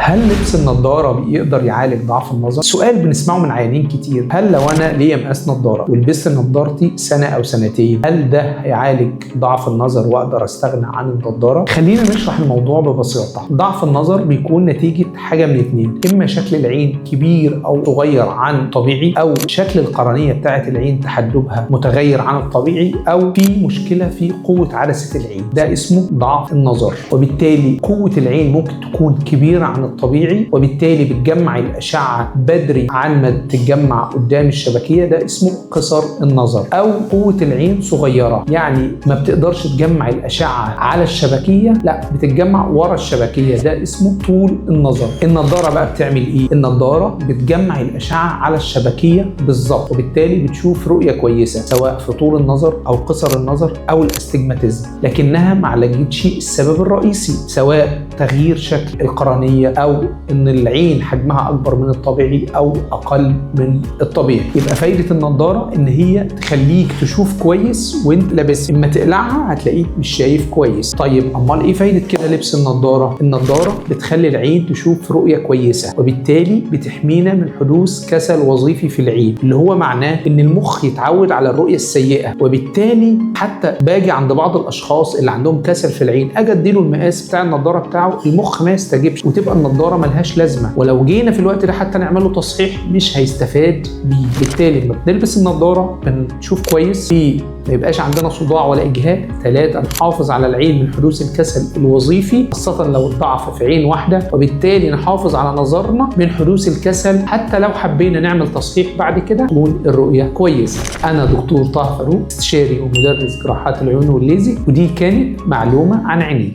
هل لبس النضاره بيقدر يعالج ضعف النظر؟ سؤال بنسمعه من عيانين كتير. هل لو انا ليا مقاس نضاره ولبست نضارتي سنه او سنتين هل ده هيعالج ضعف النظر واقدر استغنى عن النضاره؟ خلينا نشرح الموضوع ببساطه. ضعف النظر بيكون نتيجه حاجه من اتنين، اما شكل العين كبير او صغير عن طبيعي، او شكل القرنيه بتاعه العين تحدبها متغير عن الطبيعي، او في مشكله في قوه عدسه العين، ده اسمه ضعف النظر. وبالتالي قوه العين ممكن تكون كبيره عن الطبيعي، وبالتالي بتجمع الاشعه بدري عن ما تتجمع قدام الشبكيه، ده اسمه قصر النظر. او قوه العين صغيره، يعني ما بتقدرش تجمع الاشعه على الشبكيه، لا بتتجمع ورا الشبكيه، ده اسمه طول النظر. النضاره بقى بتعمل ايه؟ النضاره بتجمع الاشعه على الشبكيه بالظبط، وبالتالي بتشوف رؤيه كويسه سواء في طول النظر او قصر النظر او الاستجماتيزم، لكنها ما عالجتش السبب الرئيسي، سواء تغيير شكل القرنيه او ان العين حجمها اكبر من الطبيعي او اقل من الطبيعي. يبقى فايده النضاره ان هي تخليك تشوف كويس وانت لابس، اما تقلعها هتلاقيك مش شايف كويس. طيب امال ايه فايده كده لبس النضاره؟ النضاره بتخلي العين تشوف رؤيه كويسه، وبالتالي بتحمينا من حدوث كسل وظيفي في العين، اللي هو معناه ان المخ يتعود على الرؤيه السيئه. وبالتالي حتى باجي عند بعض الاشخاص اللي عندهم كسل في العين اجي اديله المقاس بتاع النضاره بتاعه، المخ ما يستجيبش وتبقى النضاره ملهاش لازمه، ولو جينا في الوقت ده حتى نعمل له تصحيح مش هيستفاد بيه. بالتالي لما بنلبس النضاره بنشوف كويس، ما يبقاش عندنا صداع ولا اجهاد. 3 نحافظ على العين من حدوث الكسل الوظيفي، خاصه لو الضعف في عين واحده، وبالتالي نحافظ على نظرنا من حدوث الكسل حتى لو حبينا نعمل تصحيح بعد كده تكون الرؤيه كويسه. انا دكتور طه فاروق، استشاري ومدرس جراحات العيون والليزك، ودي كانت معلومه عن عيني.